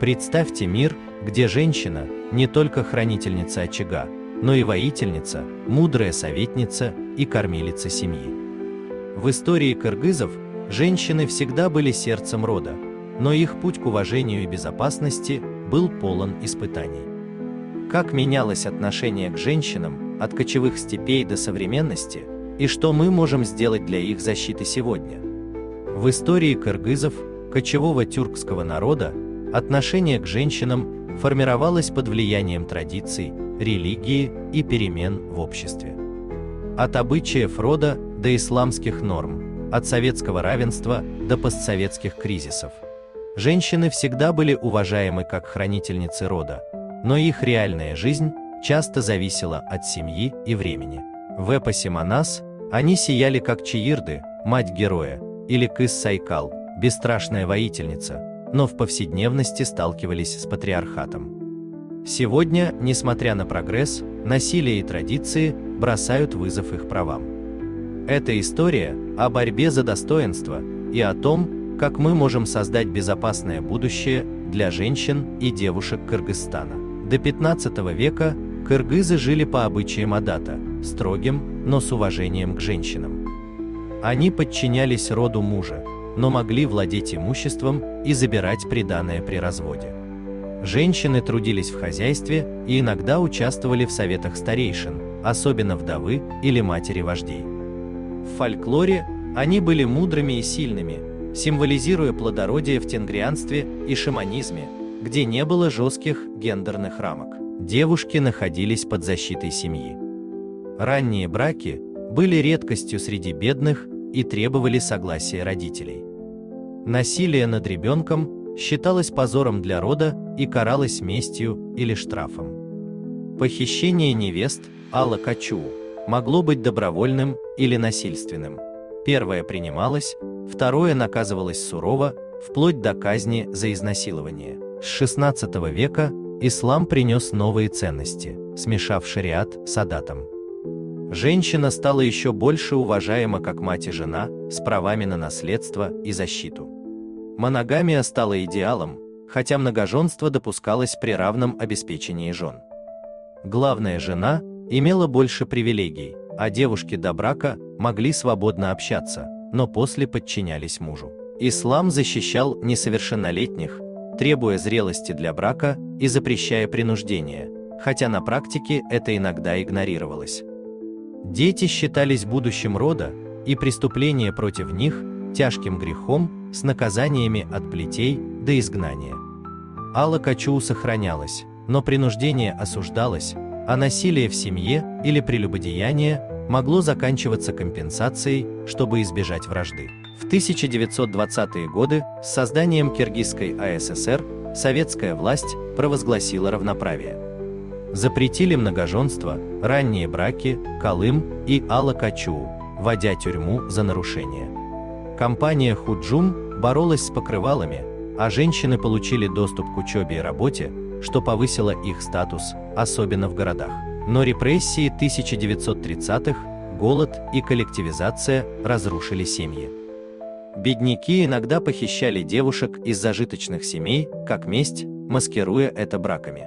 Представьте мир, где женщина не только хранительница очага, но и воительница, мудрая советница и кормилица семьи. В истории кыргызов женщины всегда были сердцем рода, но их путь к уважению и безопасности был полон испытаний. Как менялось отношение к женщинам от кочевых степей до современности, и что мы можем сделать для их защиты сегодня? В истории кыргызов, кочевого тюркского народа, отношение к женщинам формировалось под влиянием традиций, религии и перемен в обществе. От обычаев рода до исламских норм, от советского равенства до постсоветских кризисов. Женщины всегда были уважаемы как хранительницы рода, но их реальная жизнь часто зависела от семьи и времени. В эпосе Манас они сияли как Чиирды, мать героя, или Кыз Сайкал, бесстрашная воительница, но в повседневности сталкивались с патриархатом. Сегодня, несмотря на прогресс, насилие и традиции бросают вызов их правам. Это история о борьбе за достоинство и о том, как мы можем создать безопасное будущее для женщин и девушек Кыргызстана. До 15 века кыргызы жили по обычаям адата, строгим, но с уважением к женщинам. Они подчинялись роду мужа, но могли владеть имуществом и забирать приданое при разводе. Женщины трудились в хозяйстве и иногда участвовали в советах старейшин, особенно вдовы или матери вождей. В фольклоре они были мудрыми и сильными, символизируя плодородие в тенгрианстве и шаманизме, где не было жестких гендерных рамок. Девушки находились под защитой семьи. Ранние браки были редкостью среди бедных и требовали согласия родителей. Насилие над ребенком считалось позором для рода и каралось местью или штрафом. Похищение невест, ала качуу, могло быть добровольным или насильственным. Первое принималось, второе наказывалось сурово, вплоть до казни за изнасилование. С XVI века ислам принес новые ценности, смешав шариат с адатом. Женщина стала еще больше уважаема как мать и жена, с правами на наследство и защиту. Моногамия стала идеалом, хотя многоженство допускалось при равном обеспечении жен. Главная жена имела больше привилегий, а девушки до брака могли свободно общаться, но после подчинялись мужу. Ислам защищал несовершеннолетних, требуя зрелости для брака и запрещая принуждение, хотя на практике это иногда игнорировалось. Дети считались будущим рода, и преступления против них – тяжким грехом с наказаниями от плетей до изгнания. Ала качуу сохранялась, но принуждение осуждалось, а насилие в семье или прелюбодеяние могло заканчиваться компенсацией, чтобы избежать вражды. В 1920-е годы с созданием Киргизской АССР советская власть провозгласила равноправие. Запретили многоженство, ранние браки, калым и ала качуу, вводя тюрьму за нарушение. Компания Худжум боролась с покрывалами, а женщины получили доступ к учебе и работе, что повысило их статус, особенно в городах. Но репрессии 1930-х, голод и коллективизация разрушили семьи. Бедняки иногда похищали девушек из зажиточных семей, как месть, маскируя это браками.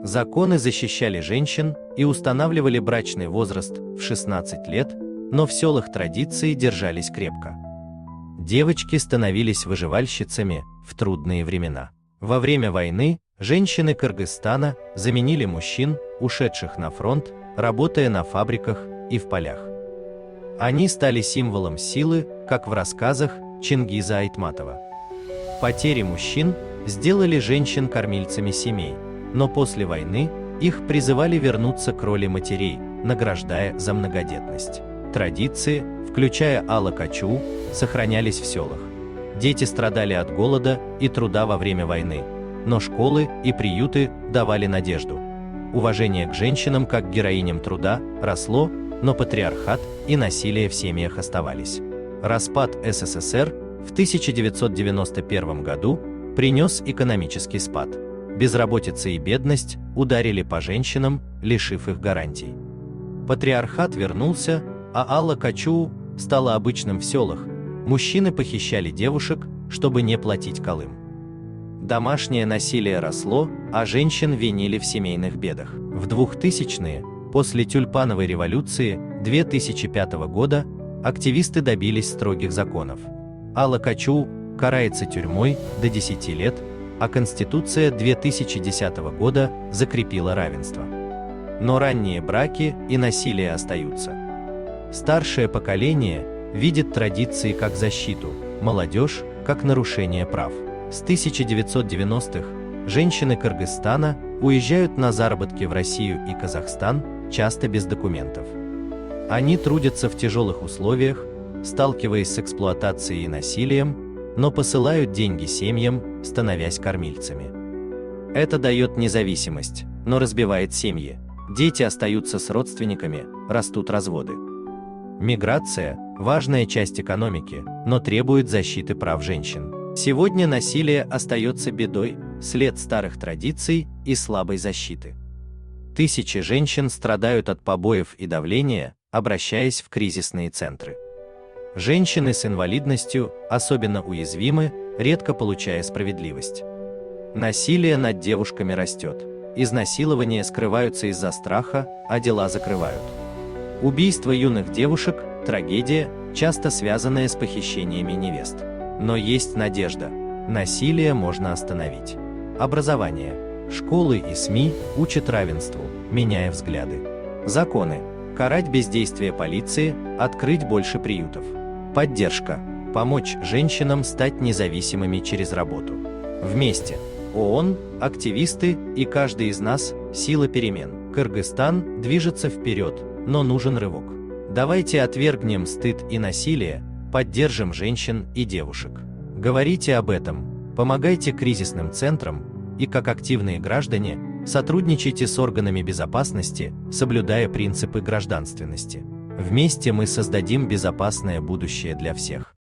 Законы защищали женщин и устанавливали брачный возраст в 16 лет, но в селах традиции держались крепко. Девочки становились выживальщицами в трудные времена. Во время войны женщины Кыргызстана заменили мужчин, ушедших на фронт, работая на фабриках и в полях. Они стали символом силы, как в рассказах Чингиза Айтматова. Потери мужчин сделали женщин кормильцами семей, но после войны их призывали вернуться к роли матерей, награждая за многодетность. Традиции, включая ала качуу, сохранялись в селах. Дети страдали от голода и труда во время войны, но школы и приюты давали надежду. Уважение к женщинам как героиням труда росло, но патриархат и насилие в семьях оставались. Распад СССР в 1991 году принес экономический спад. Безработица и бедность ударили по женщинам, лишив их гарантий. Патриархат вернулся, а ала качуу стала обычным в селах. Мужчины похищали девушек, чтобы не платить калым. Домашнее насилие росло, а женщин винили в семейных бедах. В 2000-е, после тюльпановой революции 2005 года, активисты добились строгих законов. Алла Качу карается тюрьмой до 10 лет, а Конституция 2010 года закрепила равенство. Но ранние браки и насилие остаются. Старшее поколение видит традиции как защиту, молодежь как нарушение прав. С 1990-х женщины Кыргызстана уезжают на заработки в Россию и Казахстан, часто без документов. Они трудятся в тяжелых условиях, сталкиваясь с эксплуатацией и насилием, но посылают деньги семьям, становясь кормильцами. Это дает независимость, но разбивает семьи. Дети остаются с родственниками, растут разводы. Миграция – важная часть экономики, но требует защиты прав женщин. Сегодня насилие остается бедой, след старых традиций и слабой защиты. Тысячи женщин страдают от побоев и давления, обращаясь в кризисные центры. Женщины с инвалидностью особенно уязвимы, редко получая справедливость. Насилие над девушками растет. Изнасилования скрываются из-за страха, а дела закрывают. Убийство юных девушек – трагедия, часто связанная с похищениями невест. Но есть надежда. Насилие можно остановить. Образование. Школы и СМИ учат равенству, меняя взгляды. Законы. Карать бездействие полиции, открыть больше приютов. Поддержка. Помочь женщинам стать независимыми через работу. Вместе. ООН, активисты и каждый из нас – сила перемен. Кыргызстан движется вперед, но нужен рывок. Давайте отвергнем стыд и насилие, поддержим женщин и девушек. Говорите об этом, помогайте кризисным центрам и, как активные граждане, сотрудничайте с органами безопасности, соблюдая принципы гражданственности. Вместе мы создадим безопасное будущее для всех.